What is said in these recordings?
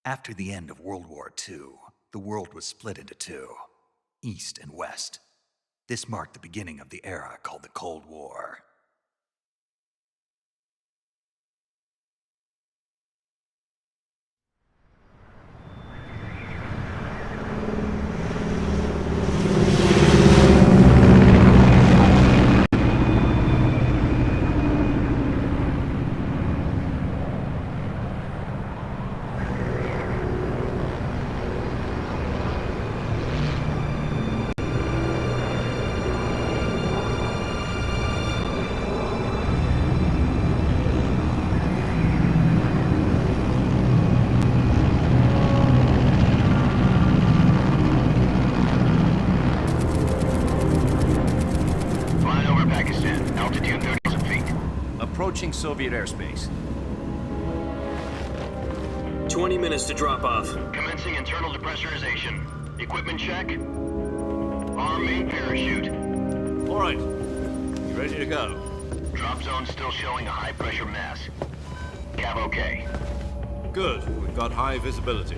After the end of World War II, the world was split into two, East and West. This marked the beginning of the era called the Cold War. Approaching Soviet airspace. 20 minutes to drop off. Commencing internal depressurization. Equipment check. Arm main parachute. All right. You ready to go? Drop zone still showing a high pressure mass. Cav okay. Good. We've got high visibility.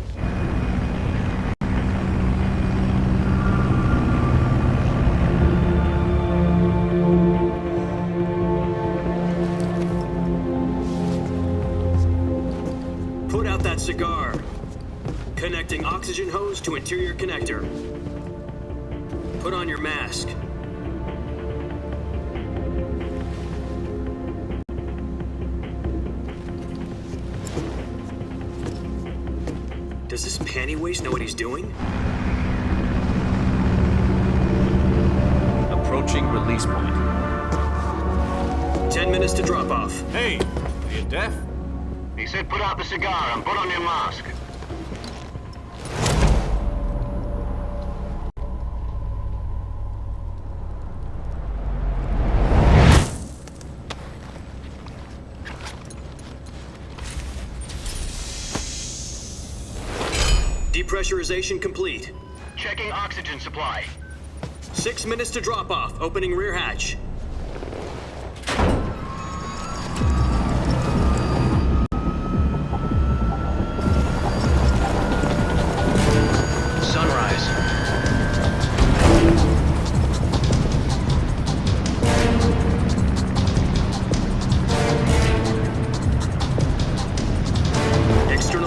Cigar. Connecting oxygen hose to interior connector. Put on your mask. Does this panty waste know what he's doing? Approaching release point. 10 minutes to drop off. Hey, are you deaf? He said put out the cigar and put on your mask. Depressurization complete. Checking oxygen supply. 6 minutes to drop off. Opening rear hatch.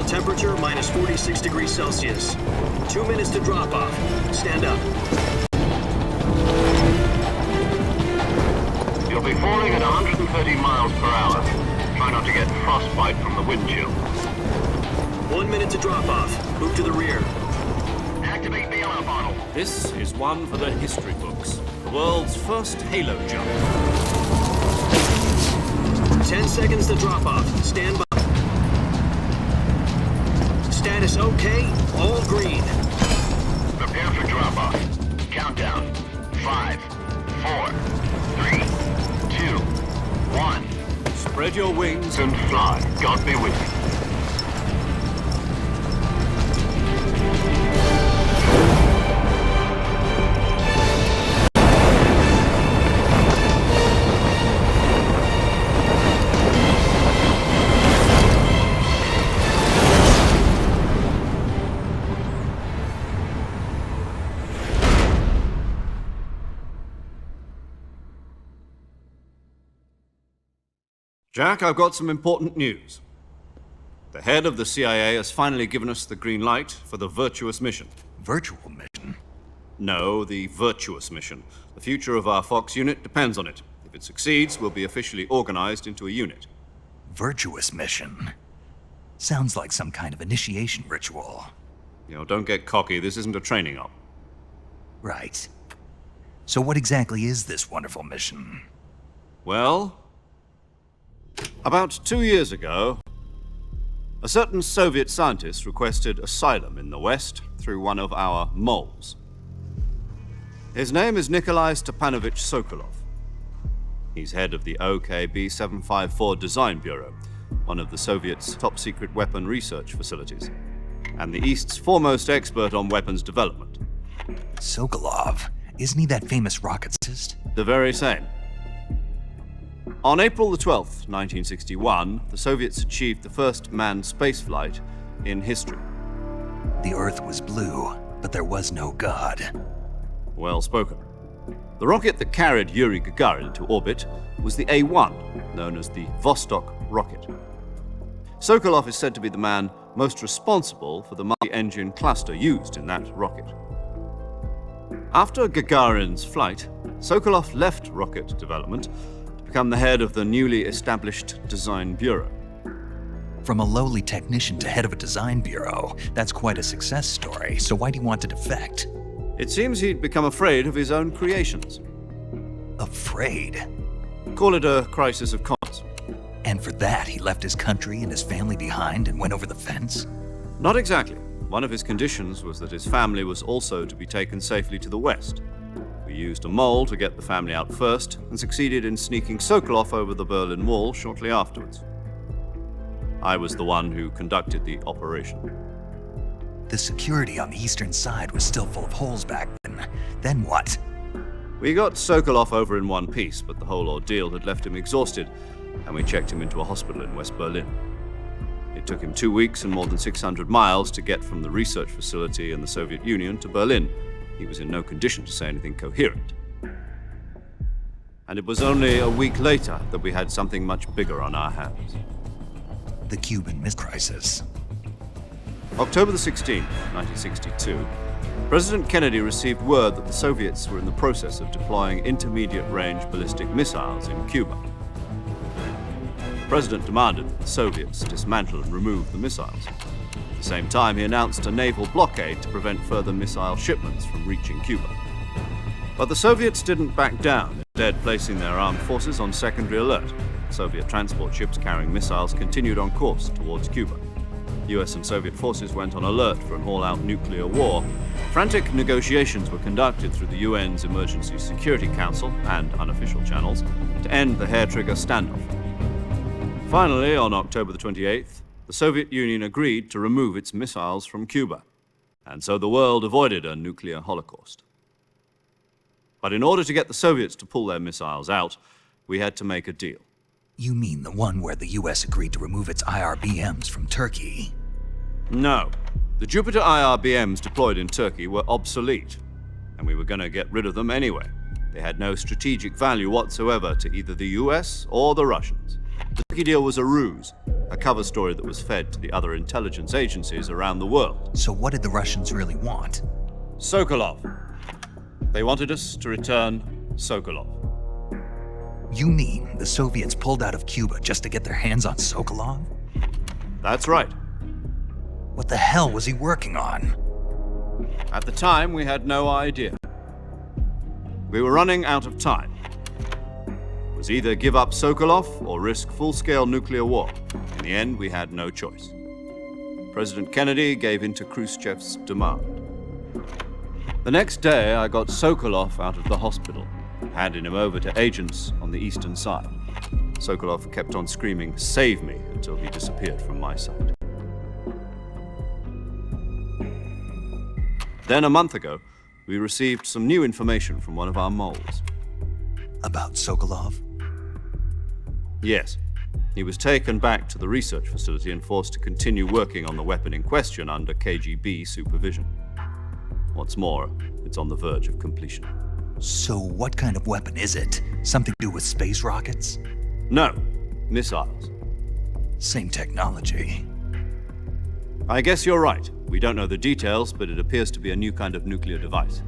Temperature minus 46 degrees Celsius. 2 minutes to drop off. Stand up. You'll be falling at 130 miles per hour. Try not to get frostbite from the wind chill. 1 minute to drop off. Move to the rear. Activate the alarm bottle. This is one for the history books. The world's first halo jump. 10 seconds to drop off. Stand by. Status okay, all green. Prepare for drop-off. Countdown. 5, 4, 3, 2, 1. Spread your wings And fly. God be with you. Jack, I've got some important news. The head of the CIA has finally given us the green light for the virtuous mission. Virtual mission? No, the virtuous mission. The future of our Fox unit depends on it. If it succeeds, we'll be officially organized into a unit. Virtuous mission? Sounds like some kind of initiation ritual. You know, don't get cocky. This isn't a training op. Right. So what exactly is this wonderful mission? Well, about 2 years ago, a certain Soviet scientist requested asylum in the West through one of our moles. His name is Nikolai Stepanovich Sokolov. He's head of the OKB 754 Design Bureau, one of the Soviets' top-secret weapon research facilities, and the East's foremost expert on weapons development. Sokolov? Isn't he that famous rocket scientist? The very same. On April the 12th, 1961, the Soviets achieved the first manned spaceflight in history. The Earth was blue, but there was no God. Well spoken. The rocket that carried Yuri Gagarin to orbit was the A-1, known as the Vostok rocket. Sokolov is said to be the man most responsible for the multi-engine cluster used in that rocket. After Gagarin's flight, Sokolov left rocket development to become the head of the newly established Design Bureau. From a lowly technician to head of a design bureau, that's quite a success story, so why'd he want to defect? It seems he'd become afraid of his own creations. Afraid? Call it a crisis of conscience. And for that, he left his country and his family behind and went over the fence? Not exactly. One of his conditions was that his family was also to be taken safely to the west. We used a mole to get the family out first and succeeded in sneaking Sokolov over the Berlin Wall shortly afterwards. I was the one who conducted the operation. The security on the eastern side was still full of holes back then. Then what? We got Sokolov over in one piece, but the whole ordeal had left him exhausted, and we checked him into a hospital in West Berlin. It took him 2 weeks and more than 600 miles to get from the research facility in the Soviet Union to Berlin. He was in no condition to say anything coherent. And it was only a week later that we had something much bigger on our hands. The Cuban Missile Crisis. October the 16th, 1962, President Kennedy received word that the Soviets were in the process of deploying intermediate-range ballistic missiles in Cuba. The President demanded that the Soviets dismantle and remove the missiles. At the same time, he announced a naval blockade to prevent further missile shipments from reaching Cuba. But the Soviets didn't back down, instead placing their armed forces on secondary alert. Soviet transport ships carrying missiles continued on course towards Cuba. US and Soviet forces went on alert for an all-out nuclear war. Frantic negotiations were conducted through the UN's Emergency Security Council and unofficial channels to end the hair-trigger standoff. Finally, on October the 28th, the Soviet Union agreed to remove its missiles from Cuba, and so the world avoided a nuclear holocaust. But in order to get the Soviets to pull their missiles out, we had to make a deal. You mean the one where the US agreed to remove its IRBMs from Turkey? No. The Jupiter IRBMs deployed in Turkey were obsolete, and we were going to get rid of them anyway. They had no strategic value whatsoever to either the US or the Russians. The Turkey deal was a ruse, a cover story that was fed to the other intelligence agencies around the world. So what did the Russians really want? Sokolov. They wanted us to return Sokolov. You mean the Soviets pulled out of Cuba just to get their hands on Sokolov? That's right. What the hell was he working on? At the time, we had no idea. We were running out of time. It was either give up Sokolov or risk full-scale nuclear war. In the end, we had no choice. President Kennedy gave in to Khrushchev's demand. The next day, I got Sokolov out of the hospital, handing him over to agents on the eastern side. Sokolov kept on screaming, "Save me," until he disappeared from my sight. Then a month ago, we received some new information from one of our moles. About Sokolov? Yes. He was taken back to the research facility and forced to continue working on the weapon in question under KGB supervision. What's more, it's on the verge of completion. So what kind of weapon is it? Something to do with space rockets? No, missiles. Same technology. I guess you're right. We don't know the details, but it appears to be a new kind of nuclear device.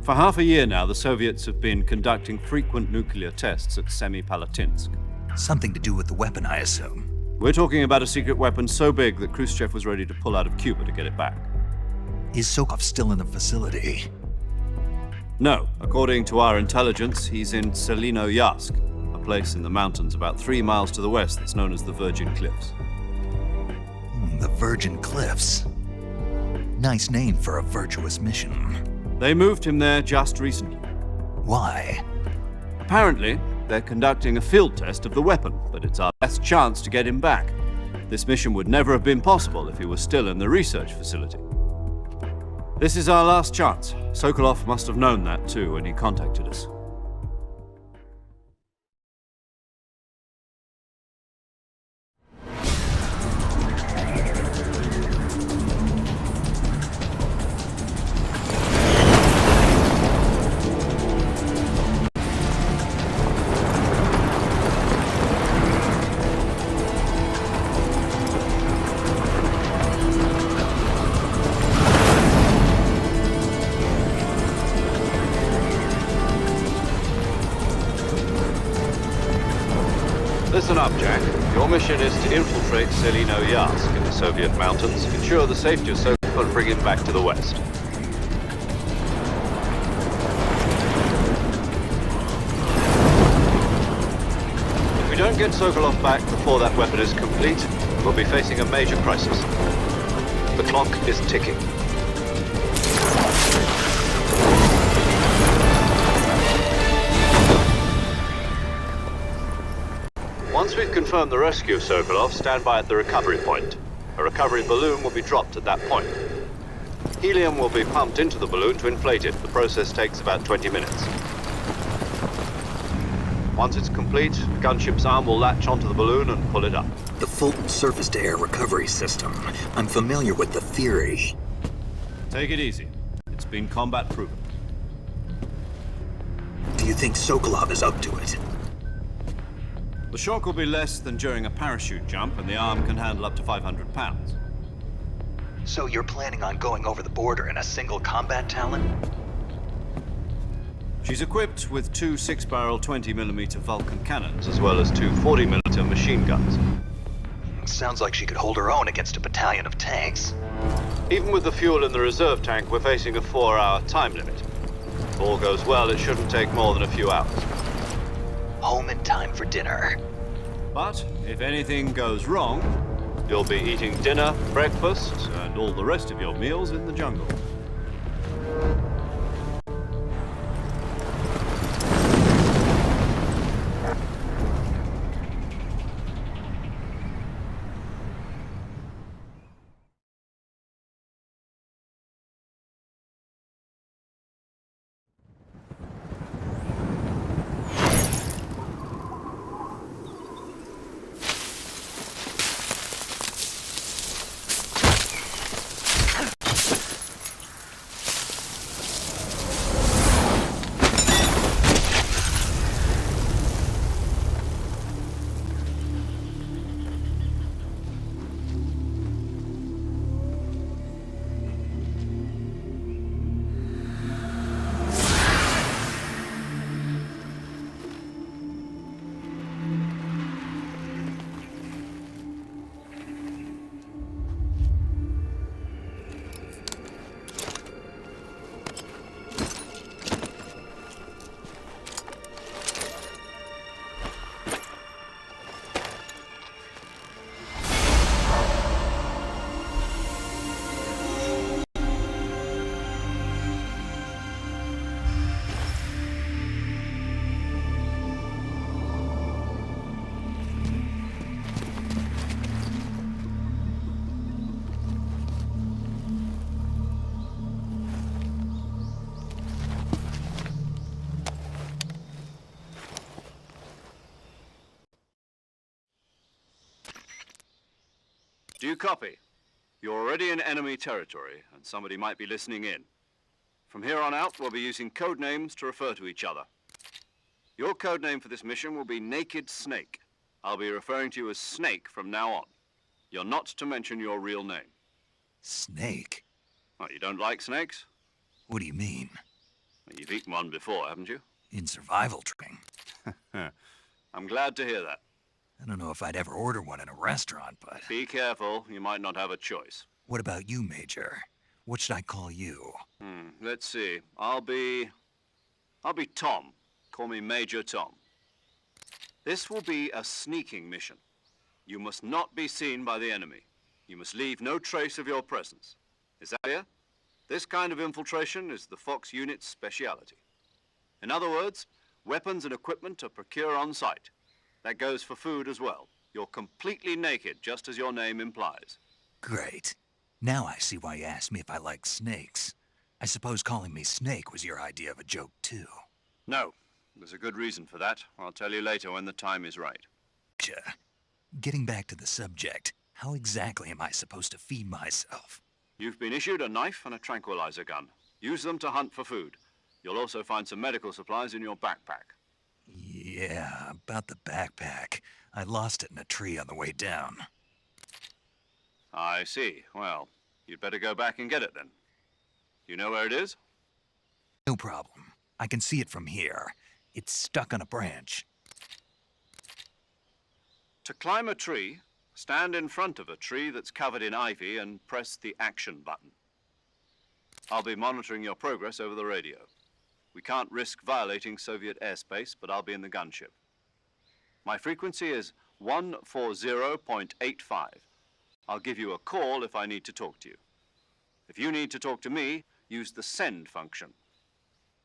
For half a year now, the Soviets have been conducting frequent nuclear tests at Semipalatinsk. Something to do with the weapon, I assume. We're talking about a secret weapon so big that Khrushchev was ready to pull out of Cuba to get it back. Is Sokolov still in the facility? No. According to our intelligence, he's in Selinoyarsk, a place in the mountains about 3 miles to the west that's known as the Virgin Cliffs. The Virgin Cliffs. Nice name for a virtuous mission. They moved him there just recently. Why? Apparently, they're conducting a field test of the weapon, but it's our best chance to get him back. This mission would never have been possible if he was still in the research facility. This is our last chance. Sokolov must have known that too when he contacted us. Listen up, Jack. Your mission is to infiltrate Selino Yask in the Soviet mountains, ensure the safety of Sokolov and bring him back to the West. If we don't get Sokolov back before that weapon is complete, we'll be facing a major crisis. The clock is ticking. Once we've confirmed the rescue of Sokolov, stand by at the recovery point. A recovery balloon will be dropped at that point. Helium will be pumped into the balloon to inflate it. The process takes about 20 minutes. Once it's complete, the gunship's arm will latch onto the balloon and pull it up. The Fulton surface-to-air recovery system. I'm familiar with the theory. Take it easy. It's been combat proven. Do you think Sokolov is up to it? The shock will be less than during a parachute jump, and the arm can handle up to 500 pounds. So you're planning on going over the border in a single combat Talon? She's equipped with two 6-barrel 20mm Vulcan cannons, as well as two 40mm machine guns. Sounds like she could hold her own against a battalion of tanks. Even with the fuel in the reserve tank, we're facing a 4-hour time limit. If all goes well, it shouldn't take more than a few hours. Home in time for dinner. But if anything goes wrong, you'll be eating dinner, breakfast, and all the rest of your meals in the jungle. Do you copy? You're already in enemy territory, and somebody might be listening in. From here on out, we'll be using code names to refer to each other. Your code name for this mission will be Naked Snake. I'll be referring to you as Snake from now on. You're not to mention your real name. Snake? Well, you don't like snakes? What do you mean? Well, you've eaten one before, haven't you? In survival training. I'm glad to hear that. I don't know if I'd ever order one in a restaurant, but... Be careful, you might not have a choice. What about you, Major? What should I call you? Let's see. I'll be Tom. Call me Major Tom. This will be a sneaking mission. You must not be seen by the enemy. You must leave no trace of your presence. Is that clear? This kind of infiltration is the Fox unit's speciality. In other words, weapons and equipment are procured on site. That goes for food as well. You're completely naked, just as your name implies. Great. Now I see why you asked me if I like snakes. I suppose calling me Snake was your idea of a joke, too. No. There's a good reason for that. I'll tell you later when the time is right. Gotcha. Getting back to the subject, how exactly am I supposed to feed myself? You've been issued a knife and a tranquilizer gun. Use them to hunt for food. You'll also find some medical supplies in your backpack. Yeah, about the backpack. I lost it in a tree on the way down. I see. Well, you'd better go back and get it then. You know where it is? No problem. I can see it from here. It's stuck on a branch. To climb a tree, stand in front of a tree that's covered in ivy and press the action button. I'll be monitoring your progress over the radio. We can't risk violating Soviet airspace, but I'll be in the gunship. My frequency is 140.85. I'll give you a call if I need to talk to you. If you need to talk to me, use the send function.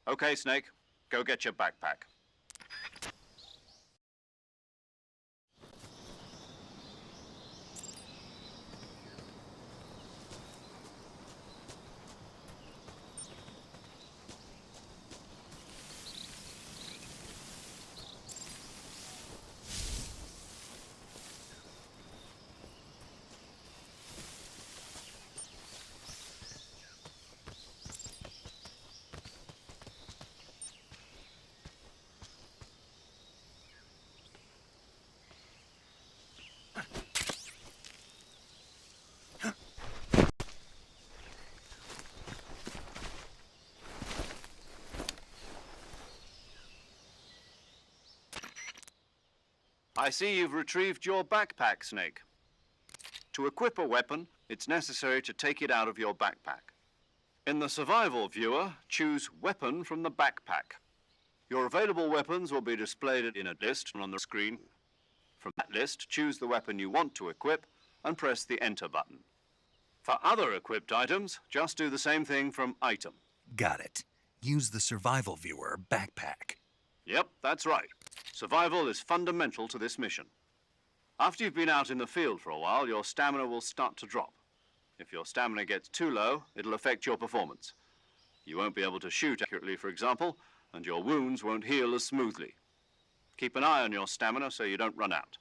Okay, Snake, go get your backpack. I see you've retrieved your backpack, Snake. To equip a weapon, it's necessary to take it out of your backpack. In the survival viewer, choose Weapon from the backpack. Your available weapons will be displayed in a list on the screen. From that list, choose the weapon you want to equip and press the Enter button. For other equipped items, just do the same thing from Item. Got it. Use the survival viewer backpack. Yep, that's right. Survival is fundamental to this mission. After you've been out in the field for a while, your stamina will start to drop. If your stamina gets too low, it'll affect your performance. You won't be able to shoot accurately, for example, and your wounds won't heal as smoothly. Keep an eye on your stamina so you don't run out.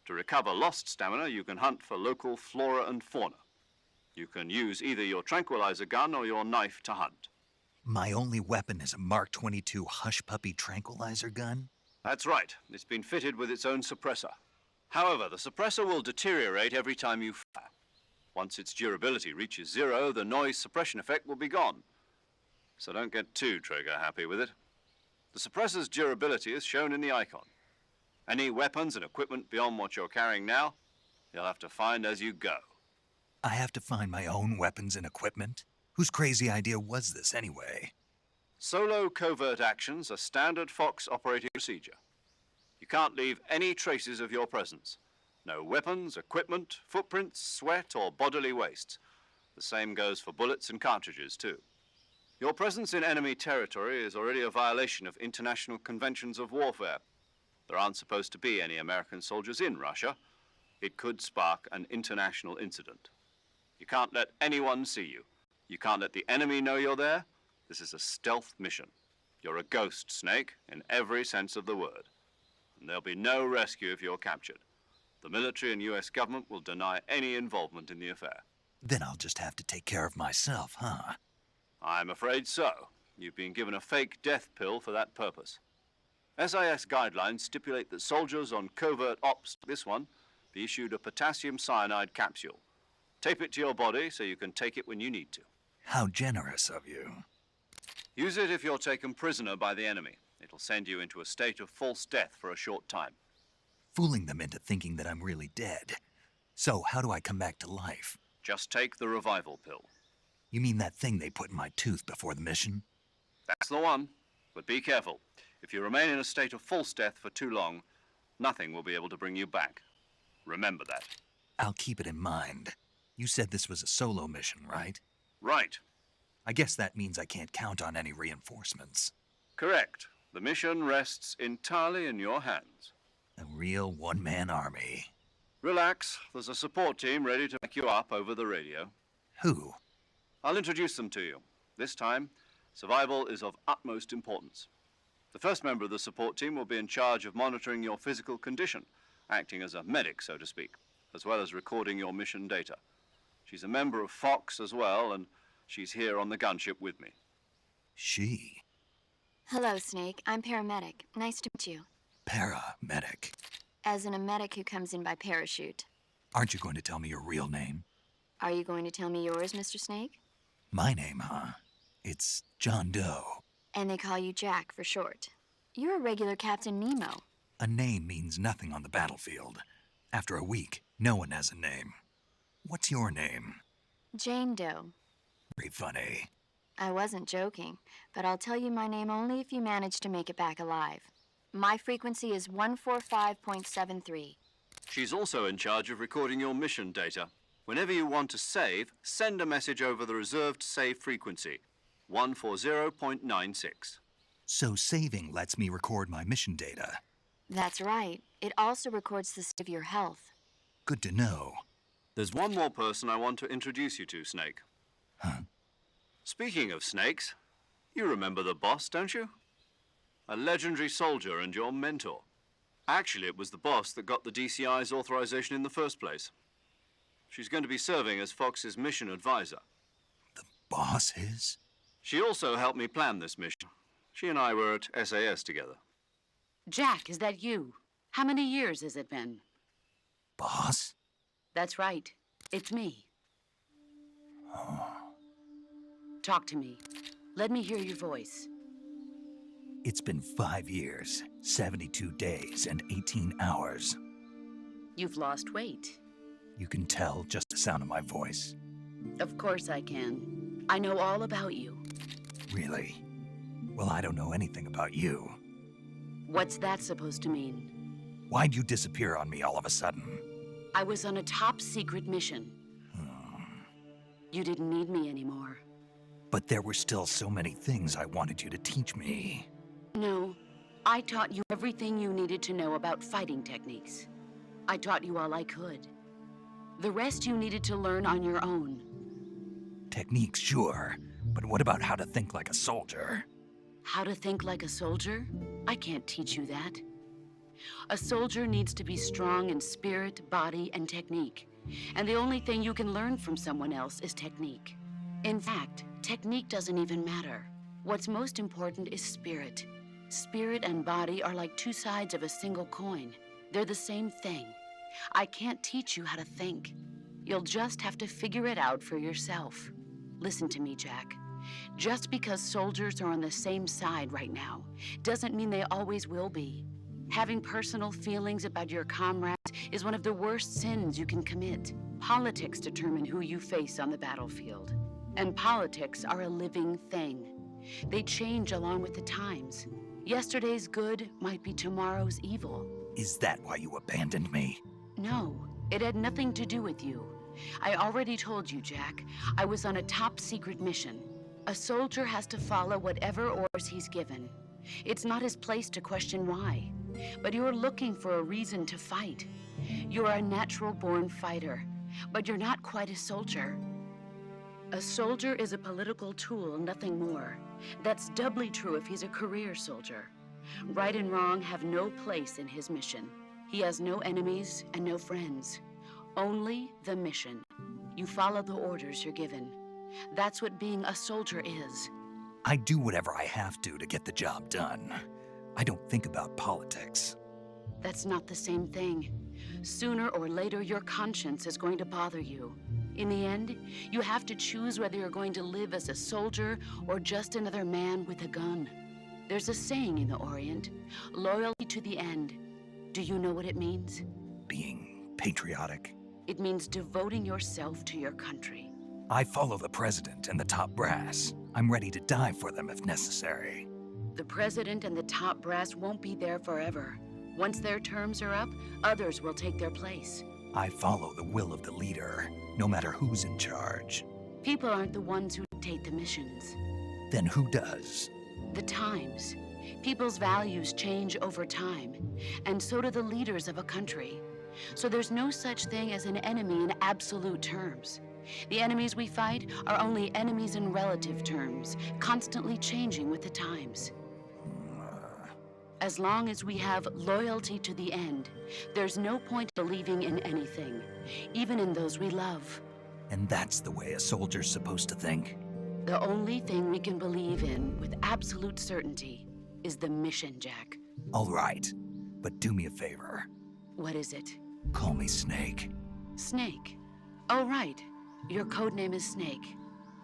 To recover lost stamina, you can hunt for local flora and fauna. You can use either your tranquilizer gun or your knife to hunt. My only weapon is a Mark 22 Hush Puppy tranquilizer gun? That's right. It's been fitted with its own suppressor. However, the suppressor will deteriorate every time you fire. Once its durability reaches 0, the noise suppression effect will be gone. So don't get too trigger-happy with it. The suppressor's durability is shown in the icon. Any weapons and equipment beyond what you're carrying now, you'll have to find as you go. I have to find my own weapons and equipment? Whose crazy idea was this, anyway? Solo covert actions are standard Fox operating procedure. You can't leave any traces of your presence. No weapons, equipment, footprints, sweat, or bodily wastes. The same goes for bullets and cartridges, too. Your presence in enemy territory is already a violation of international conventions of warfare. There aren't supposed to be any American soldiers in Russia. It could spark an international incident. You can't let anyone see you. You can't let the enemy know you're there. This is a stealth mission. You're a ghost, Snake, in every sense of the word. And there'll be no rescue if you're captured. The military and U.S. government will deny any involvement in the affair. Then I'll just have to take care of myself, huh? I'm afraid so. You've been given a fake death pill for that purpose. SIS guidelines stipulate that soldiers on covert ops, this one, be issued a potassium cyanide capsule. Tape it to your body so you can take it when you need to. How generous of you. Use it if you're taken prisoner by the enemy. It'll send you into a state of false death for a short time. Fooling them into thinking that I'm really dead. So how do I come back to life? Just take the revival pill. You mean that thing they put in my tooth before the mission? That's the one. But be careful. If you remain in a state of false death for too long, nothing will be able to bring you back. Remember that. I'll keep it in mind. You said this was a solo mission, right? Right. I guess that means I can't count on any reinforcements. Correct. The mission rests entirely in your hands. A real one-man army. Relax. There's a support team ready to back you up over the radio. Who? I'll introduce them to you. This time, survival is of utmost importance. The first member of the support team will be in charge of monitoring your physical condition, acting as a medic, so to speak, as well as recording your mission data. She's a member of Fox as well, and she's here on the gunship with me. She? Hello, Snake. I'm paramedic. Nice to meet you. Paramedic. As in a medic who comes in by parachute. Aren't you going to tell me your real name? Are you going to tell me yours, Mr. Snake? My name, huh? It's John Doe. And they call you Jack for short. You're a regular Captain Nemo. A name means nothing on the battlefield. After a week, no one has a name. What's your name? Jane Doe. Very funny. I wasn't joking, but I'll tell you my name only if you manage to make it back alive. My frequency is 145.73. She's also in charge of recording your mission data. Whenever you want to save, send a message over the reserved save frequency, 140.96. So saving lets me record my mission data. That's right. It also records the state of your health. Good to know. There's one more person I want to introduce you to, Snake. Huh? Speaking of snakes, you remember the boss, don't you? A legendary soldier and your mentor. Actually, it was the boss that got the DCI's authorization in the first place. She's going to be serving as Fox's mission advisor. The boss is? She also helped me plan this mission. She and I were at SAS together. Jack, is that you? How many years has it been? Boss? That's right. It's me. Talk to me. Let me hear your voice. It's been 5 years, 72 days, and 18 hours. You've lost weight. You can tell just the sound of my voice. Of course I can. I know all about you. Really? Well, I don't know anything about you. What's that supposed to mean? Why'd you disappear on me all of a sudden? I was on a top-secret mission. You didn't need me anymore. But there were still so many things I wanted you to teach me. No, I taught you everything you needed to know about fighting techniques. I taught you all I could. The rest you needed to learn on your own. Techniques, sure. But what about how to think like a soldier? How to think like a soldier? I can't teach you that. A soldier needs to be strong in spirit, body, and technique. And the only thing you can learn from someone else is technique. In fact, technique doesn't even matter. What's most important is spirit. Spirit and body are like two sides of a single coin. They're the same thing. I can't teach you how to think. You'll just have to figure it out for yourself. Listen to me, Jack. Just because soldiers are on the same side right now doesn't mean they always will be. Having personal feelings about your comrades is one of the worst sins you can commit. Politics determine who you face on the battlefield. And politics are a living thing. They change along with the times. Yesterday's good might be tomorrow's evil. Is that why you abandoned me? No, it had nothing to do with you. I already told you, Jack. I was on a top-secret mission. A soldier has to follow whatever orders he's given. It's not his place to question why. But you're looking for a reason to fight. You're a natural-born fighter, but you're not quite a soldier. A soldier is a political tool, nothing more. That's doubly true if he's a career soldier. Right and wrong have no place in his mission. He has no enemies and no friends. Only the mission. You follow the orders you're given. That's what being a soldier is. I do whatever I have to get the job done. I don't think about politics. That's not the same thing. Sooner or later, your conscience is going to bother you. In the end, you have to choose whether you're going to live as a soldier or just another man with a gun. There's a saying in the Orient, loyalty to the end. Do you know what it means? Being patriotic. It means devoting yourself to your country. I follow the president and the top brass. I'm ready to die for them if necessary. The president and the top brass won't be there forever. Once their terms are up, others will take their place. I follow the will of the leader, no matter who's in charge. People aren't the ones who dictate the missions. Then who does? The times. People's values change over time, and so do the leaders of a country. So there's no such thing as an enemy in absolute terms. The enemies we fight are only enemies in relative terms, constantly changing with the times. As long as we have loyalty to the end, there's no point believing in anything, even in those we love. And that's the way a soldier's supposed to think? The only thing we can believe in with absolute certainty is the mission, Jack. All right, but do me a favor. What is it? Call me Snake. Snake. Oh, right. Your code name is Snake.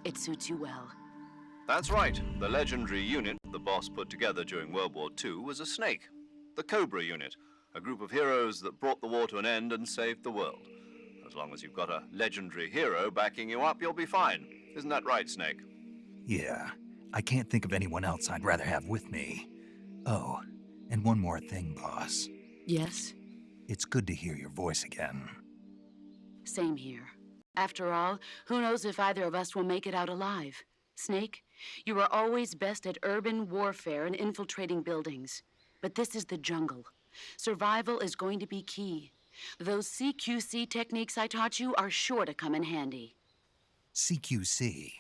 It suits you well. That's right. The legendary unit the boss put together during World War II was a snake. The Cobra unit. A group of heroes that brought the war to an end and saved the world. As long as you've got a legendary hero backing you up, you'll be fine. Isn't that right, Snake? Yeah, I can't think of anyone else I'd rather have with me. Oh, and one more thing, boss. Yes? It's good to hear your voice again. Same here. After all, who knows if either of us will make it out alive? Snake, you are always best at urban warfare and infiltrating buildings. But this is the jungle. Survival is going to be key. Those CQC techniques I taught you are sure to come in handy. CQC?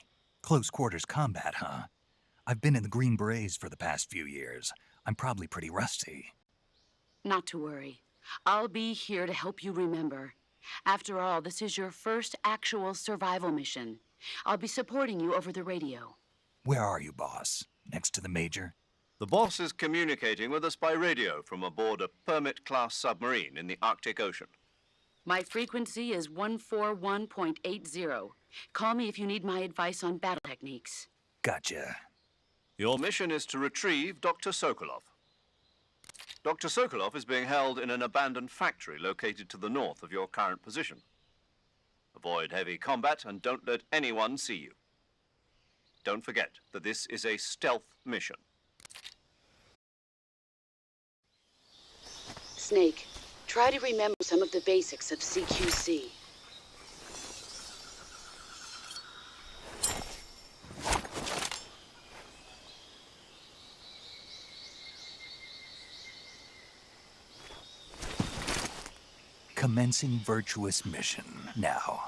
Close quarters combat, huh? I've been in the Green Berets for the past few years. I'm probably pretty rusty. Not to worry. I'll be here to help you remember. After all, this is your first actual survival mission. I'll be supporting you over the radio. Where are you, boss? Next to the Major? The boss is communicating with us by radio from aboard a Permit-class submarine in the Arctic Ocean. My frequency is 141.80. Call me if you need my advice on battle techniques. Gotcha. Your mission is to retrieve Dr. Sokolov. Dr. Sokolov is being held in an abandoned factory located to the north of your current position. Avoid heavy combat and don't let anyone see you. Don't forget that this is a stealth mission. Snake, try to remember some of the basics of CQC. Commencing virtuous mission now.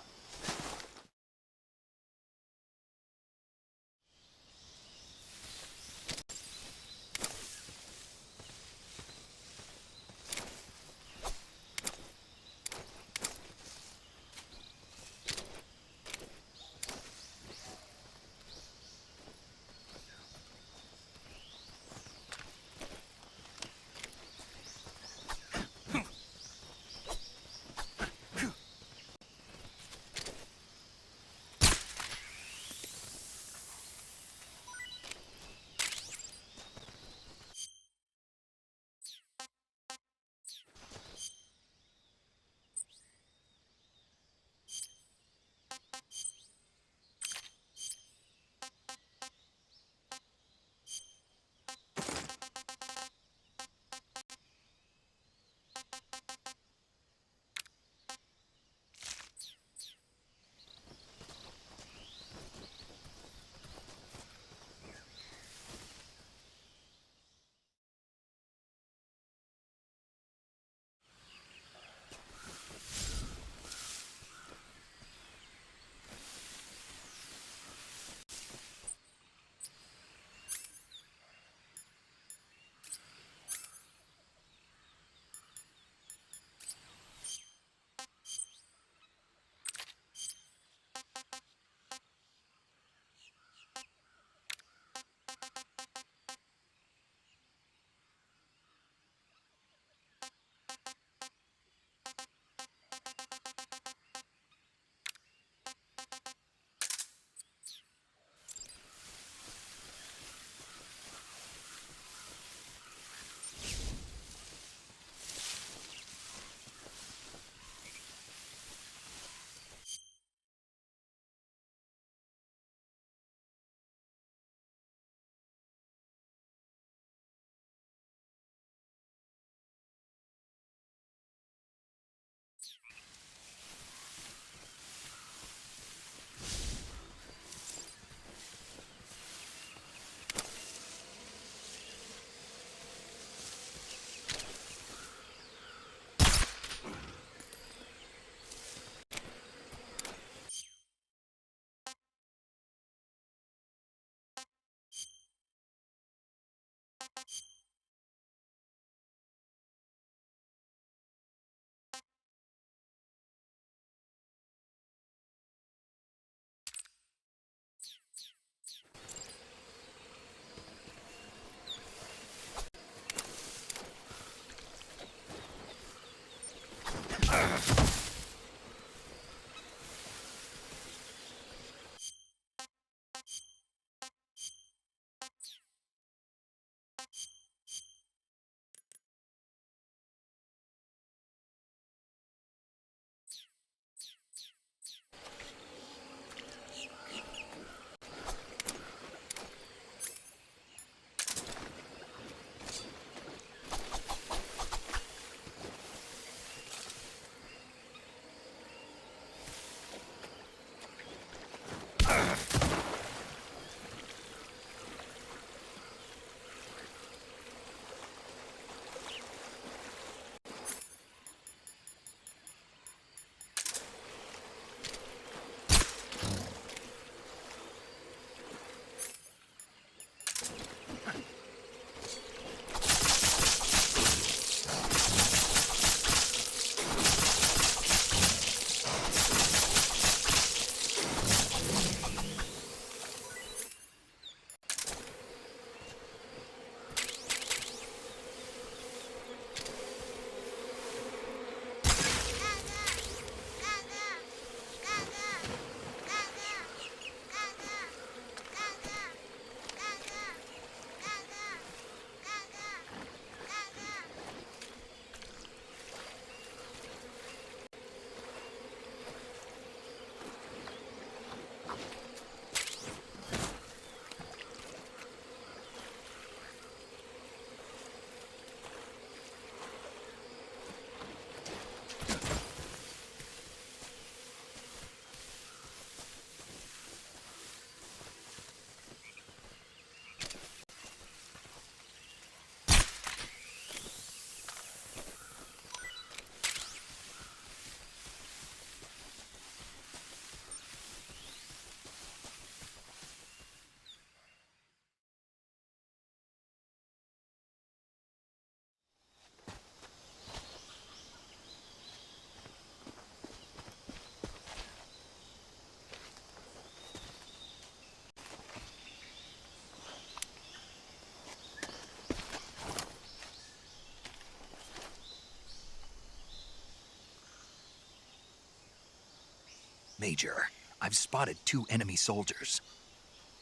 Major, I've spotted 2 enemy soldiers.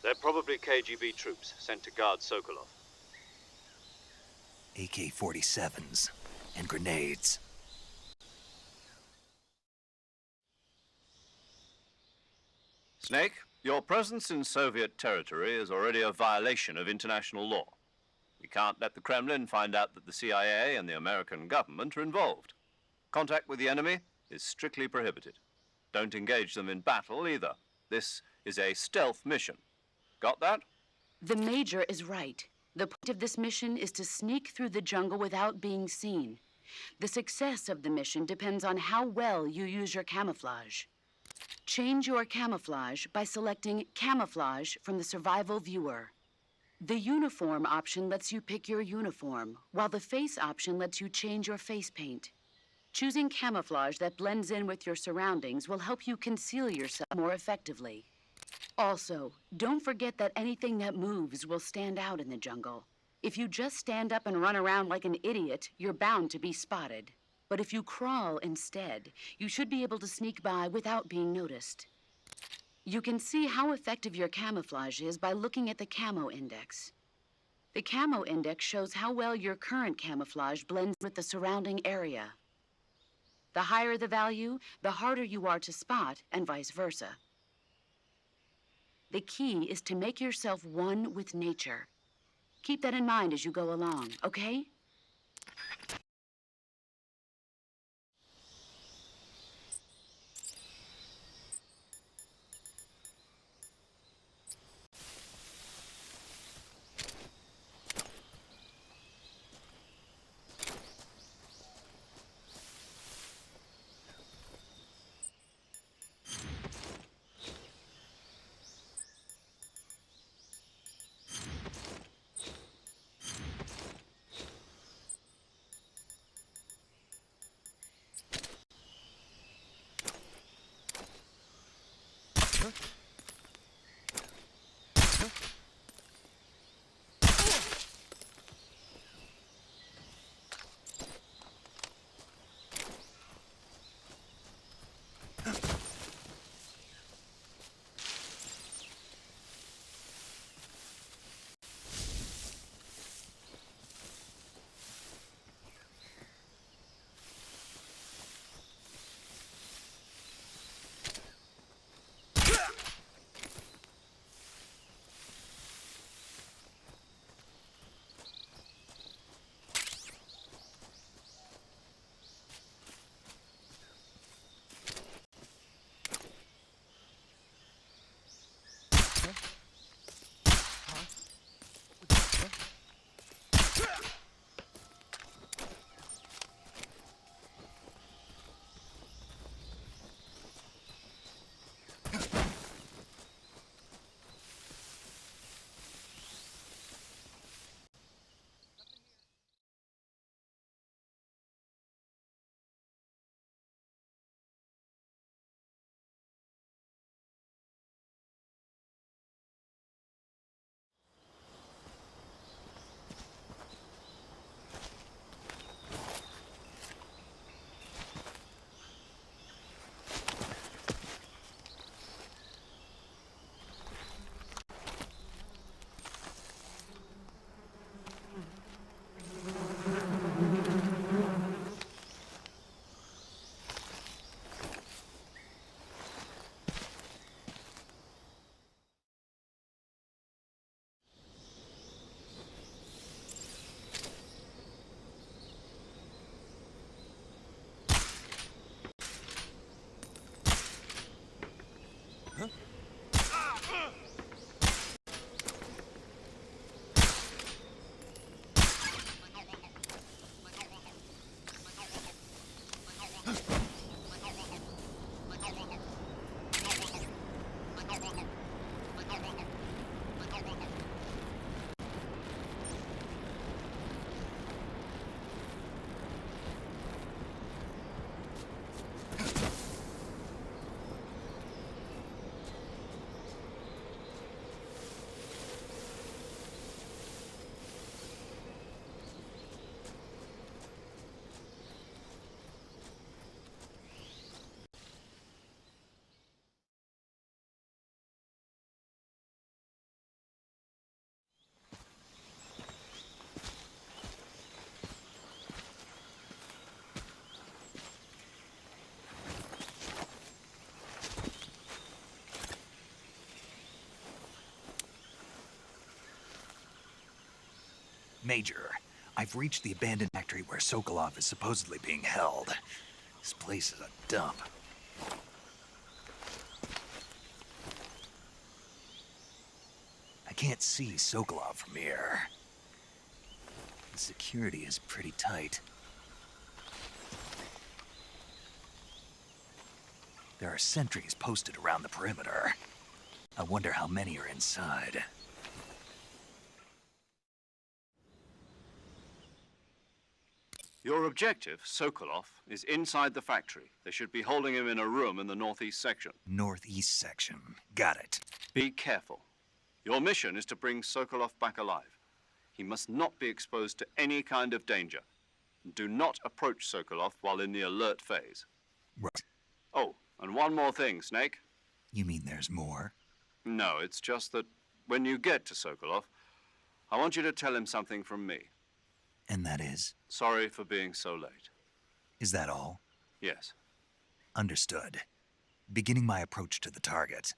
They're probably KGB troops sent to guard Sokolov. AK-47s and grenades. Snake, your presence in Soviet territory is already a violation of international law. We can't let the Kremlin find out that the CIA and the American government are involved. Contact with the enemy is strictly prohibited. Don't engage them in battle either. This is a stealth mission. Got that? The Major is right. The point of this mission is to sneak through the jungle without being seen. The success of the mission depends on how well you use your camouflage. Change your camouflage by selecting Camouflage from the Survival Viewer. The Uniform option lets you pick your uniform, while the Face option lets you change your face paint. Choosing camouflage that blends in with your surroundings will help you conceal yourself more effectively. Also, don't forget that anything that moves will stand out in the jungle. If you just stand up and run around like an idiot, you're bound to be spotted. But if you crawl instead, you should be able to sneak by without being noticed. You can see how effective your camouflage is by looking at the Camo Index. The Camo Index shows how well your current camouflage blends with the surrounding area. The higher the value, the harder you are to spot, and vice versa. The key is to make yourself one with nature. Keep that in mind as you go along, okay? Major, I've reached the abandoned factory where Sokolov is supposedly being held. This place is a dump. I can't see Sokolov from here. The security is pretty tight. There are sentries posted around the perimeter. I wonder how many are inside. Your objective, Sokolov, is inside the factory. They should be holding him in a room in the northeast section. Northeast section. Got it. Be careful. Your mission is to bring Sokolov back alive. He must not be exposed to any kind of danger. Do not approach Sokolov while in the alert phase. Right. Oh, and one more thing, Snake. You mean there's more? No, it's just that when you get to Sokolov, I want you to tell him something from me. And that is? Sorry for being so late. Is that all? Yes. Understood. Beginning my approach to the target.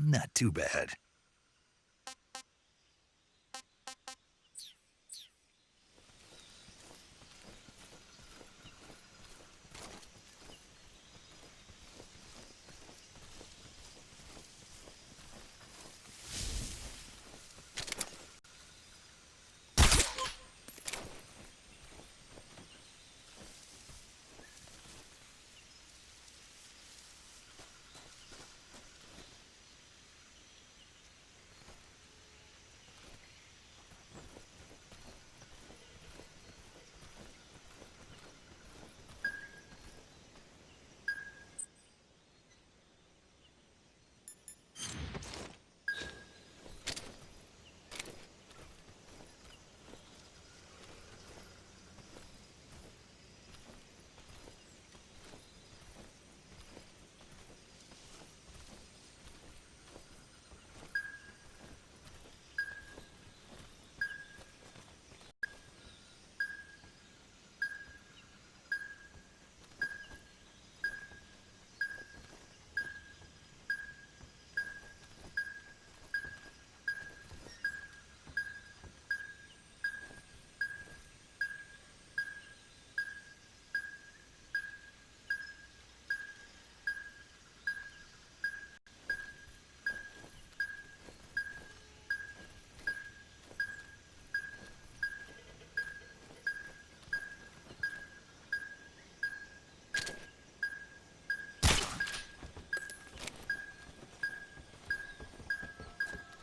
Not too bad.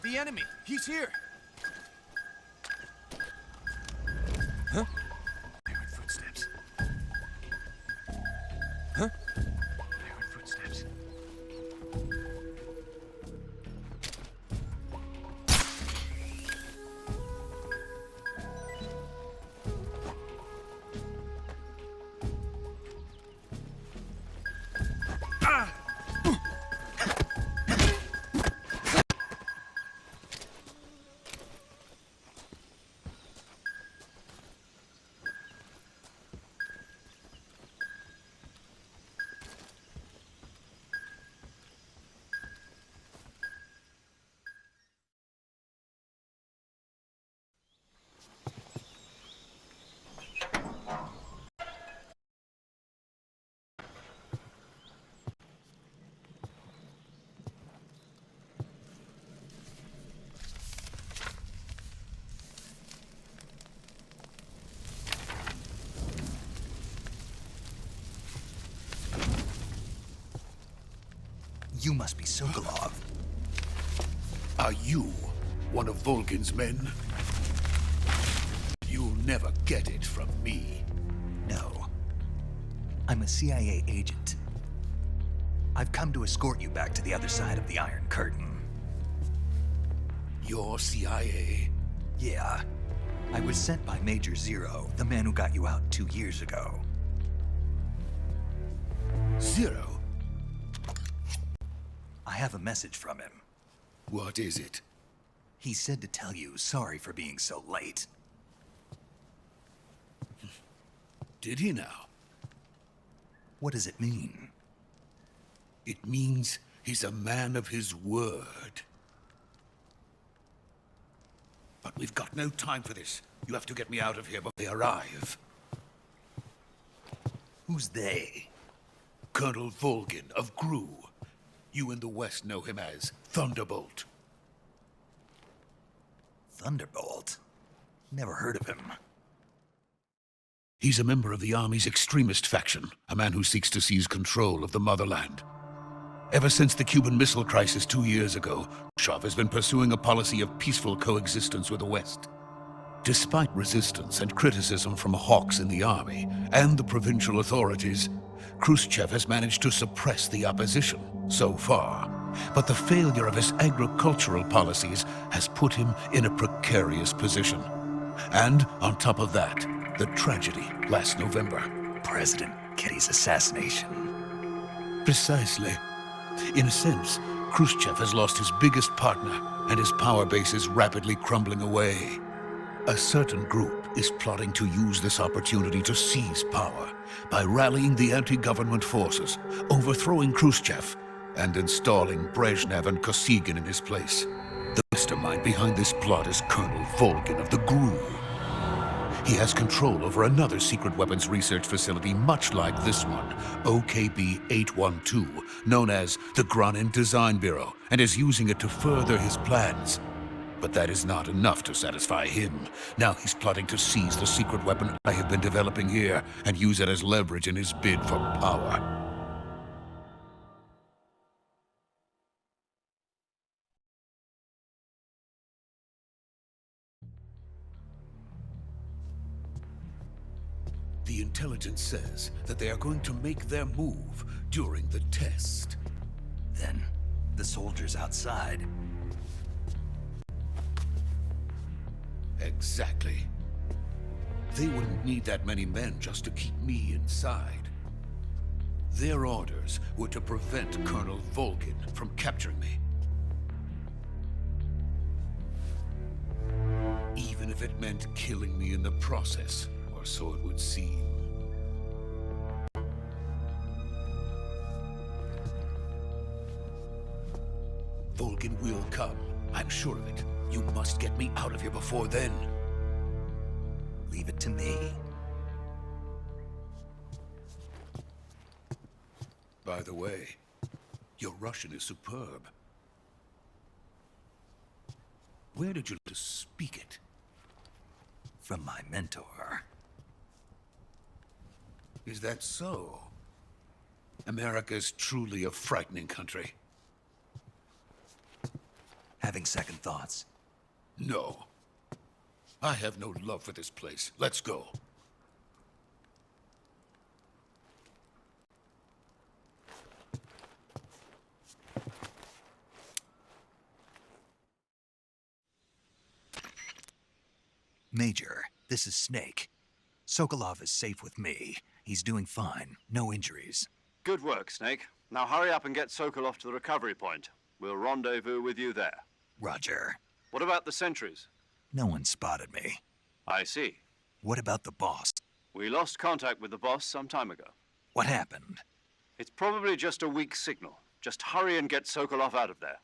The enemy! He's here! Huh? I heard footsteps. Huh? I heard footsteps. You must be Sokolov. Are you one of Volgin's men? You'll never get it from me. No. I'm a CIA agent. I've come to escort you back to the other side of the Iron Curtain. You're CIA? Yeah. I was sent by Major Zero, the man who got you out 2 years ago. Zero? I have a message from him. What is it? He said to tell you sorry for being so late. Did he now? What does it mean? It means he's a man of his word. But we've got no time for this. You have to get me out of here before they arrive. Who's they? Colonel Volgin of GRU. You in the West know him as Thunderbolt. Thunderbolt? Never heard of him. He's a member of the Army's extremist faction, a man who seeks to seize control of the motherland. Ever since the Cuban Missile Crisis 2 years ago, Khrushchev has been pursuing a policy of peaceful coexistence with the West. Despite resistance and criticism from hawks in the army and the provincial authorities, Khrushchev has managed to suppress the opposition so far. But the failure of his agricultural policies has put him in a precarious position. And on top of that, the tragedy last November. President Kitty's assassination. Precisely. In a sense, Khrushchev has lost his biggest partner, and his power base is rapidly crumbling away. A certain group is plotting to use this opportunity to seize power by rallying the anti-government forces, overthrowing Khrushchev, and installing Brezhnev and Kosygin in his place. The mastermind behind this plot is Colonel Volgin of the GRU. He has control over another secret weapons research facility much like this one, OKB-812, known as the Granin Design Bureau, and is using it to further his plans. But that is not enough to satisfy him. Now he's plotting to seize the secret weapon I have been developing here and use it as leverage in his bid for power. The intelligence says that they are going to make their move during the test. Then, the soldiers outside. Exactly. They wouldn't need that many men just to keep me inside. Their orders were to prevent Colonel Volgin from capturing me. Even if it meant killing me in the process, or so it would seem. Volgin will come. I'm sure of it. You must get me out of here before then. Leave it to me. By the way, your Russian is superb. Where did you learn to speak it? From my mentor. Is that so? America is truly a frightening country. Having second thoughts. No. I have no love for this place. Let's go. Major, this is Snake. Sokolov is safe with me. He's doing fine. No injuries. Good work, Snake. Now hurry up and get Sokolov to the recovery point. We'll rendezvous with you there. Roger. What about the sentries? No one spotted me. I see. What about the boss? We lost contact with the boss some time ago. What happened? It's probably just a weak signal. Just hurry and get Sokolov out of there.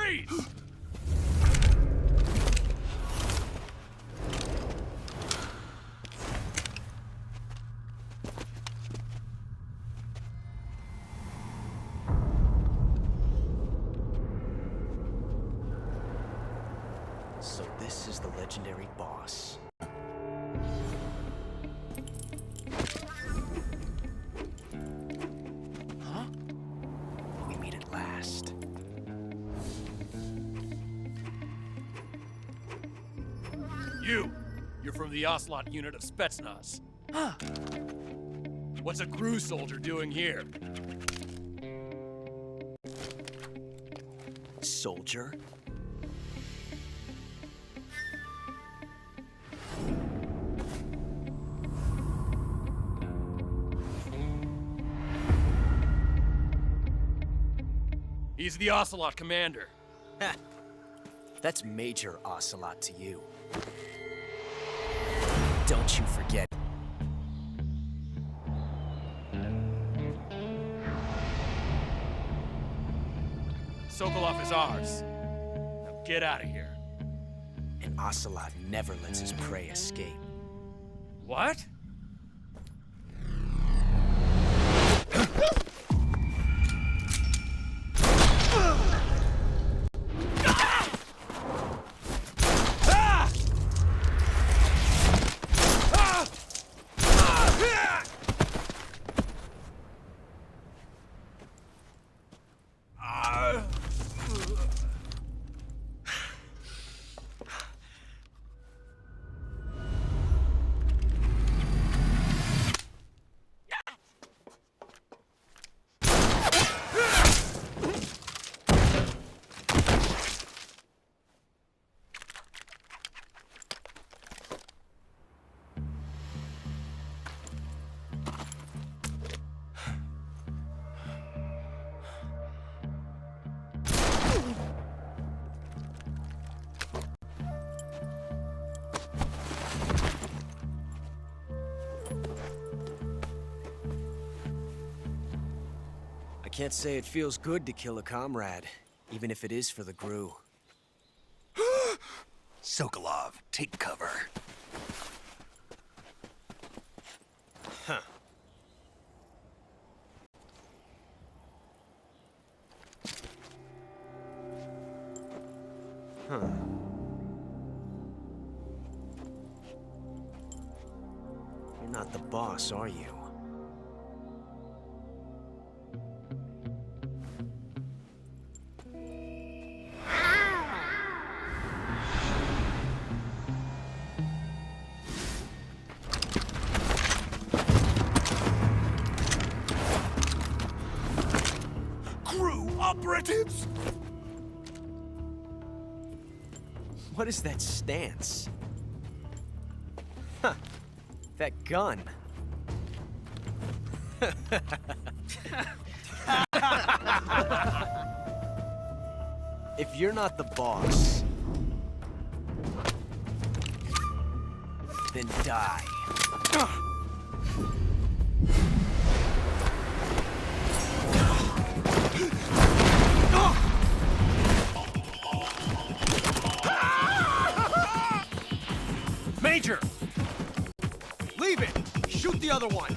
Freeze! So this is the legendary boss. Huh? We meet at last. You're from the Ocelot unit of Spetsnaz. Huh. What's a crew soldier doing here? Soldier? He's the Ocelot commander. Ha! That's Major Ocelot to you. Don't you forget. Sokolov is ours. Now get out of here. And Ocelot never lets his prey escape. What? I can't say it feels good to kill a comrade, even if it is for the GRU. Sokolov, take cover. Huh. Huh. You're not the boss, are you? Operatives! What is that stance? Huh. That gun. If you're not the boss, then die. Major! Leave it! Shoot the other one!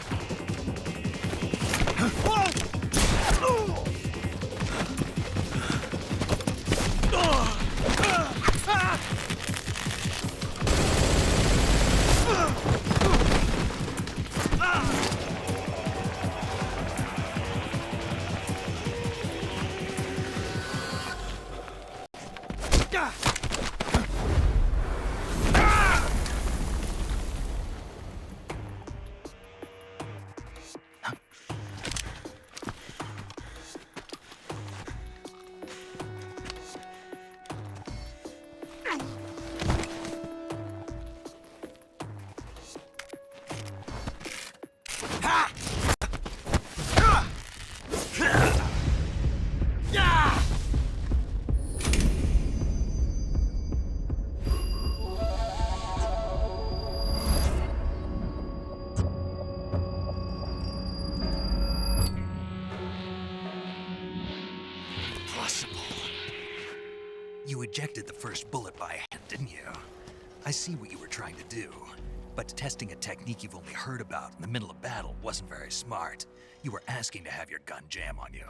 rejected the first bullet by hand, didn't you? I see what you were trying to do, but testing a technique you've only heard about in the middle of battle wasn't very smart. You were asking to have your gun jam on you.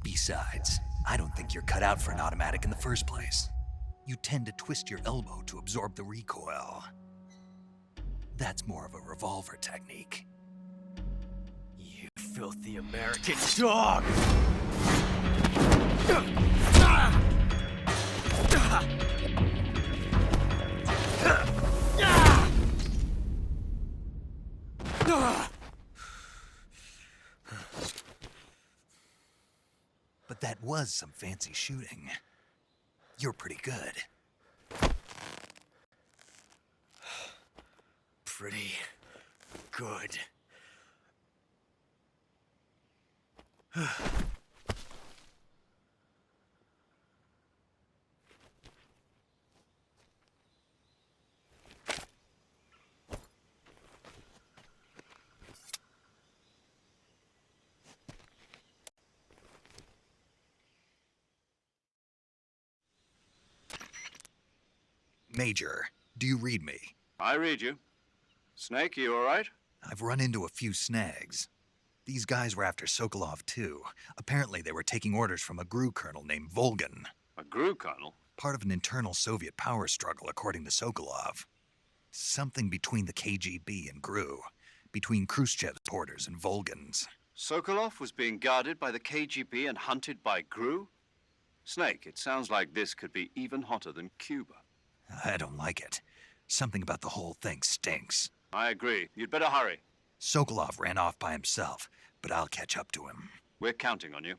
Besides, I don't think you're cut out for an automatic in the first place. You tend to twist your elbow to absorb the recoil. That's more of a revolver technique. You filthy American dog! But that was some fancy shooting. You're pretty good. Pretty good. Major, do you read me? I read you. Snake, you all right? I've run into a few snags. These guys were after Sokolov too. Apparently they were taking orders from a GRU colonel named Volgan. A GRU colonel? Part of an internal Soviet power struggle, according to Sokolov. Something between the KGB and GRU. Between Khrushchev's orders and Volgan's. Sokolov was being guarded by the KGB and hunted by GRU? Snake, it sounds like this could be even hotter than Cuba. I don't like it. Something about the whole thing stinks. I agree. You'd better hurry. Sokolov ran off by himself, but I'll catch up to him. We're counting on you.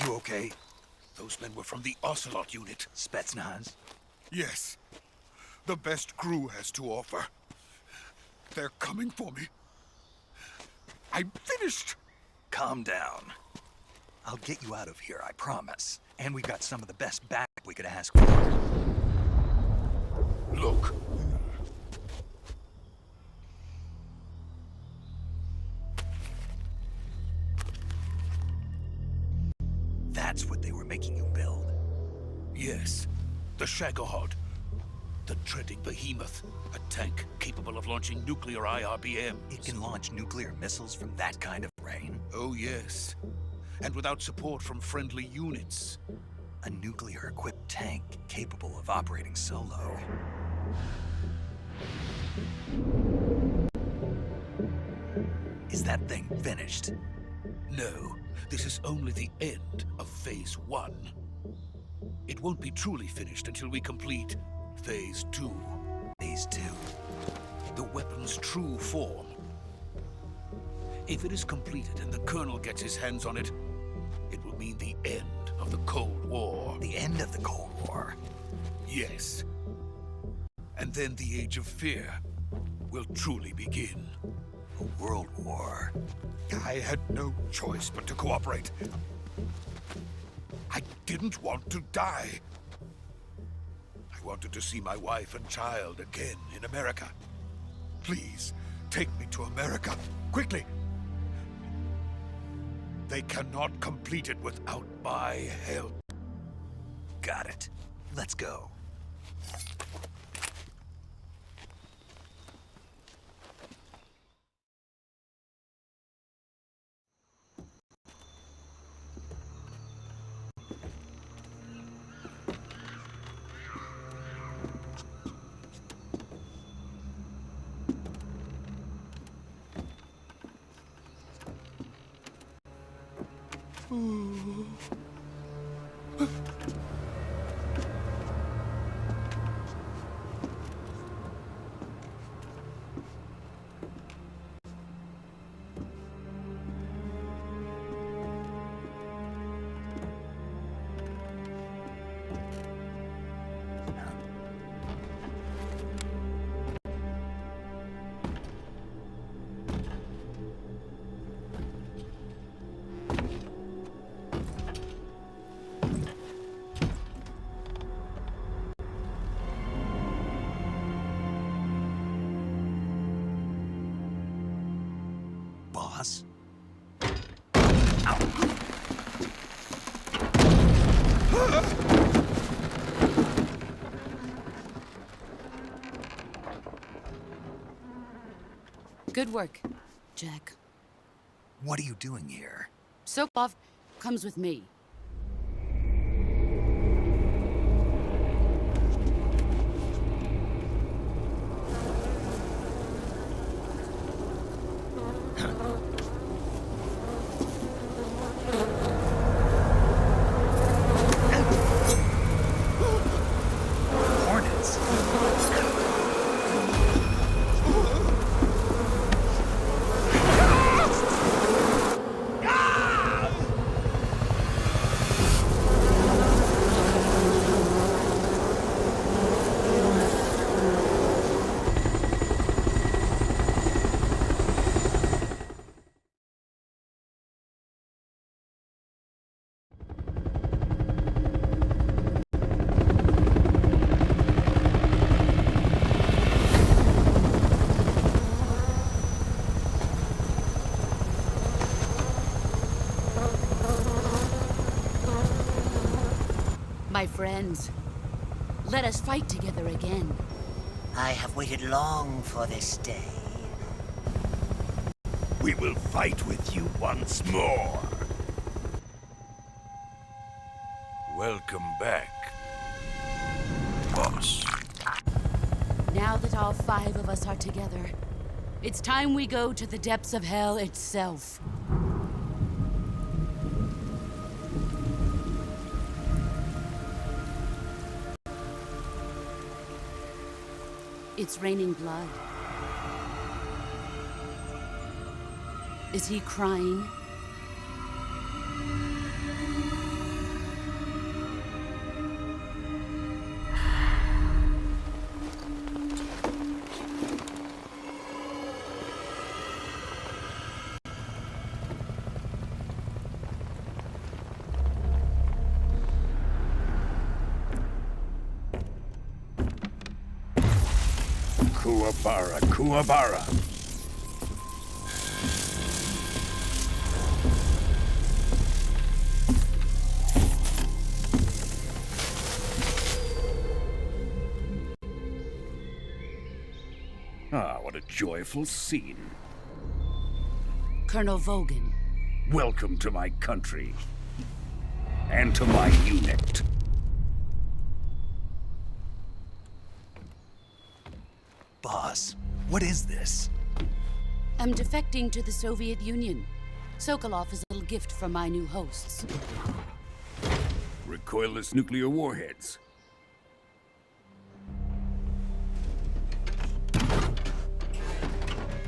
You okay? Those men were from the Ocelot unit. Spetsnaz? Yes. The best GRU has to offer. They're coming for me. I'm finished. Calm down. I'll get you out of here, I promise. And we've got some of the best back we could ask for. Look. That's what they were making you build? Yes. The Shagohod. The dreaded behemoth. A tank capable of launching nuclear IRBMs. It can launch nuclear missiles from that kind of terrain? Oh, yes. And without support from friendly units. A nuclear-equipped tank capable of operating solo. Is that thing finished? No. This is only the end of Phase 1. It won't be truly finished until we complete Phase 2. Phase 2? The weapon's true form. If it is completed and the Colonel gets his hands on it, it will mean the end of the Cold War. The end of the Cold War? Yes. And then the Age of Fear will truly begin. A world war? I had no choice but to cooperate. I didn't want to die. I wanted to see my wife and child again in America. Please, take me to America, quickly. They cannot complete it without my help. Got it. Let's go. Boss? Good work, Jack. What are you doing here? Soap-off comes with me. Hornets? My friends, let us fight together again. I have waited long for this day. We will fight with you once more. Welcome back, boss. Now that all 5 of us are together, it's time we go to the depths of hell itself. It's raining blood. Is he crying? Kuwabara, Kuwabara. Ah, what a joyful scene. Colonel Vogan. Welcome to my country. And to my unit. Boss, what is this? I'm defecting to the Soviet Union. Sokolov is a little gift from my new hosts. Recoilless nuclear warheads.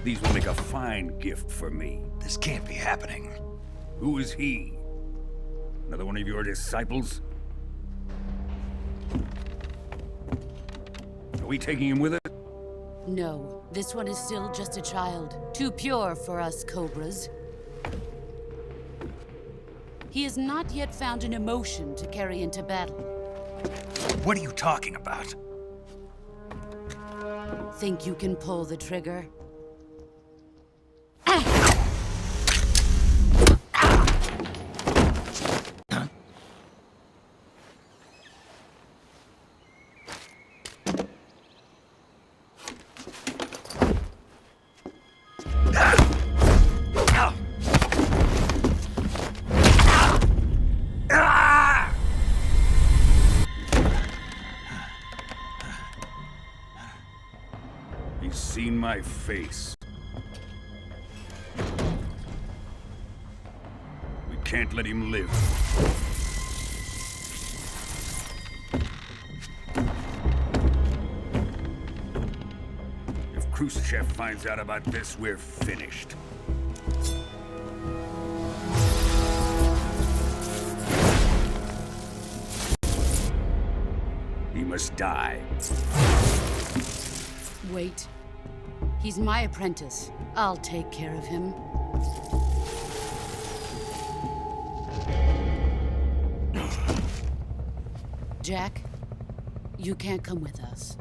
These will make a fine gift for me. This can't be happening. Who is he? Another one of your disciples? Are we taking him with us? No, this one is still just a child. Too pure for us Cobras. He has not yet found an emotion to carry into battle. What are you talking about? Think you can pull the trigger? He's seen my face. We can't let him live. If Khrushchev finds out about this, we're finished. He must die. Wait. He's my apprentice. I'll take care of him. Jack, you can't come with us.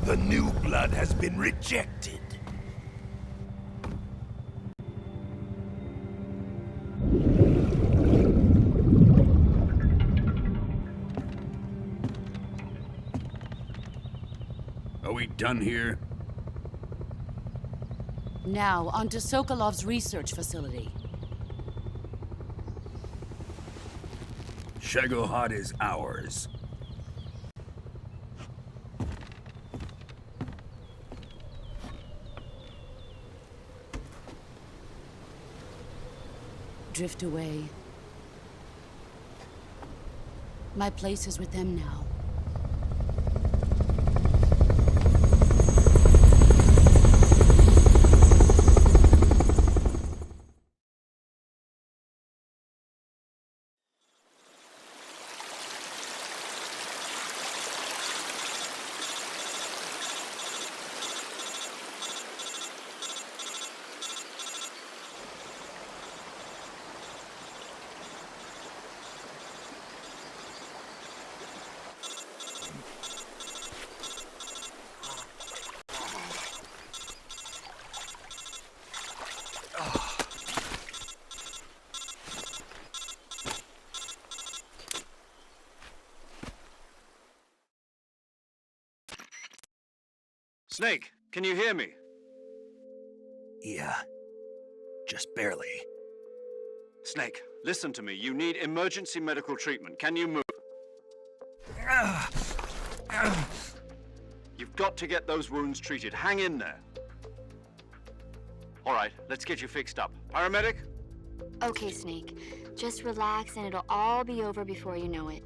The new blood has been rejected. Are we done here? Now, on to Sokolov's research facility. Shagohod is ours. Drift away. My place is with them now. Snake, can you hear me? Yeah. Just barely. Snake, listen to me. You need emergency medical treatment. Can you move? You've got to get those wounds treated. Hang in there. All right, let's get you fixed up. Paramedic? Okay, Snake. Just relax and it'll all be over before you know it.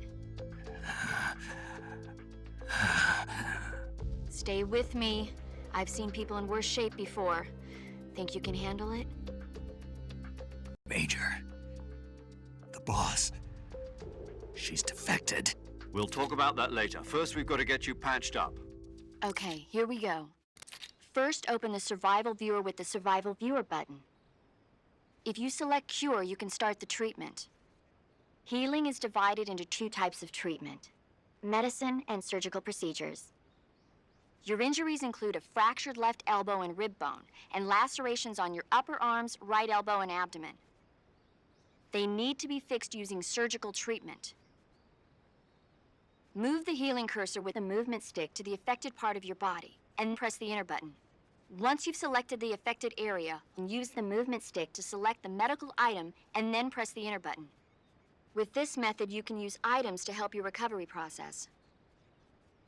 Stay with me. I've seen people in worse shape before. Think you can handle it? Major. The boss. She's defected. We'll talk about that later. First, we've got to get you patched up. Okay, here we go. First, open the Survival Viewer with the Survival Viewer button. If you select Cure, you can start the treatment. Healing is divided into two types of treatment: medicine and surgical procedures. Your injuries include a fractured left elbow and rib bone, and lacerations on your upper arms, right elbow, and abdomen. They need to be fixed using surgical treatment. Move the healing cursor with the movement stick to the affected part of your body, and press the enter button. Once you've selected the affected area, use the movement stick to select the medical item, and then press the enter button. With this method, you can use items to help your recovery process.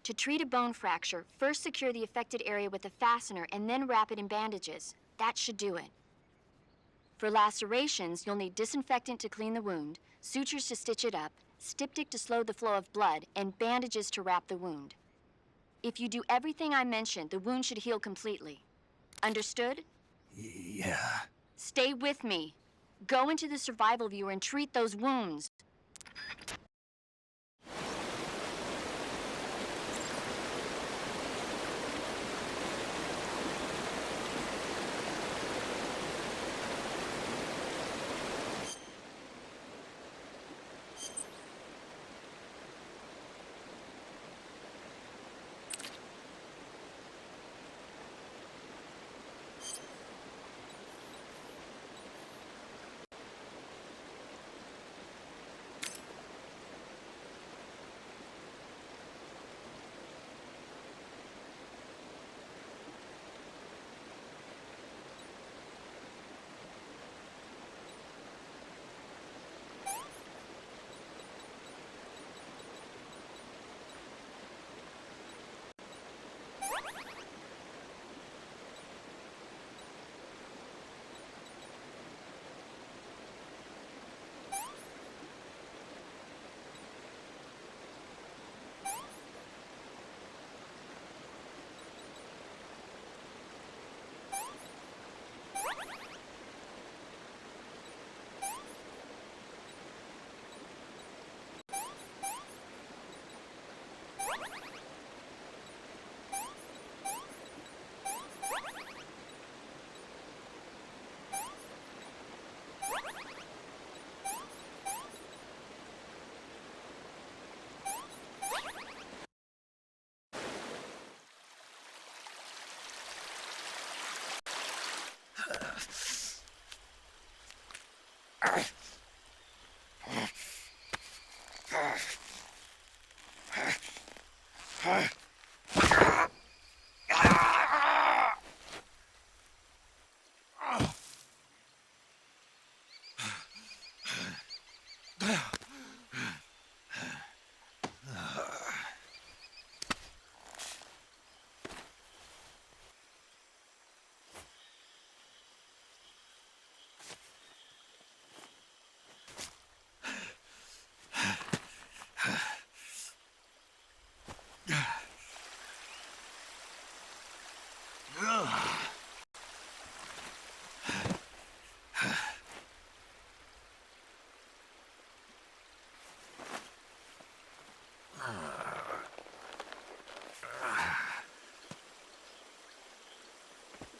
To treat a bone fracture, first secure the affected area with a fastener and then wrap it in bandages. That should do it. For lacerations, you'll need disinfectant to clean the wound, sutures to stitch it up, styptic to slow the flow of blood, and bandages to wrap the wound. If you do everything I mentioned, the wound should heal completely. Understood? Yeah. Stay with me. Go into the Survival Viewer and treat those wounds.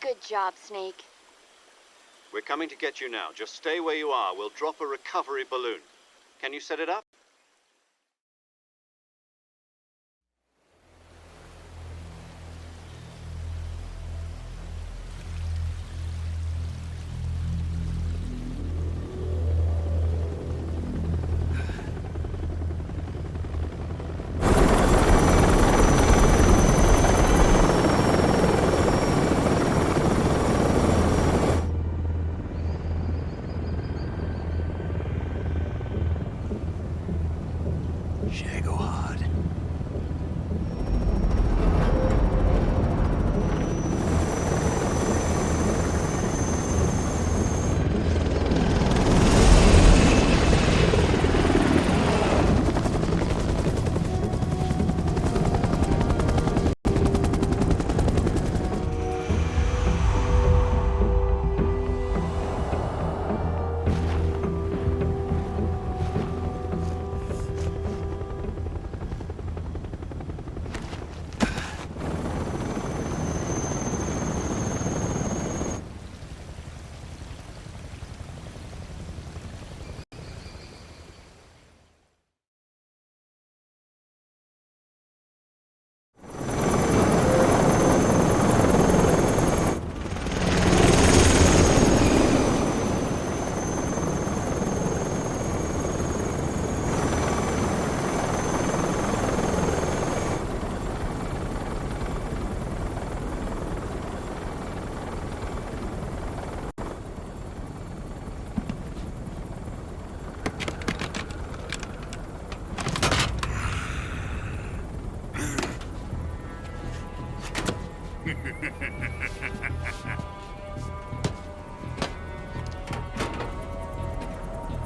Good job, Snake. We're coming to get you now. Just stay where you are. We'll drop a recovery balloon. Can you set it up?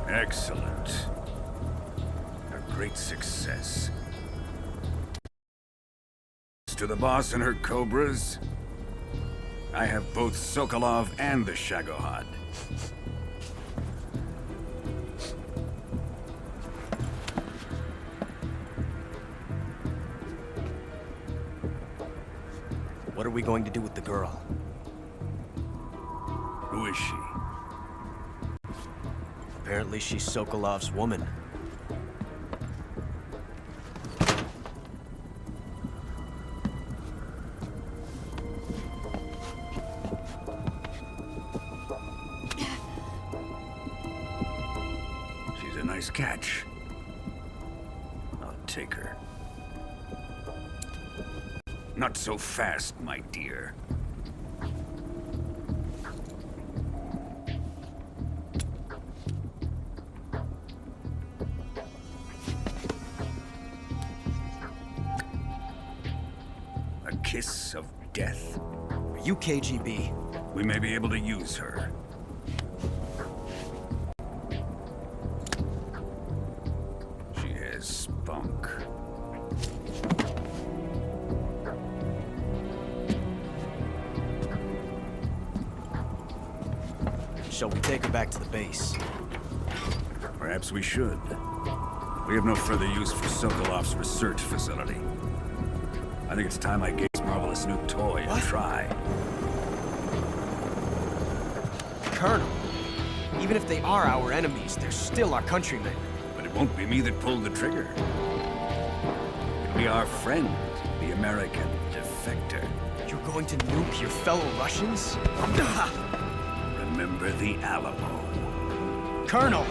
Excellent. A great success. To the boss and her cobras, I have both Sokolov and the Shagohod. What are we going to do with the girl? Who is she? Apparently she's Sokolov's woman. She's a nice catch. I'll take her. Not so fast, my dear. A kiss of death? Are you KGB? We may be able to use her. She has spunk. Shall we take her back to the base? Perhaps we should. We have no further use for Sokolov's research facility. I think it's time I gave this marvelous new toy a try. Colonel, even if they are our enemies, they're still our countrymen. But it won't be me that pulled the trigger. It'll be our friend, the American defector. You're going to nuke your fellow Russians? Remember the Alamo. Colonel!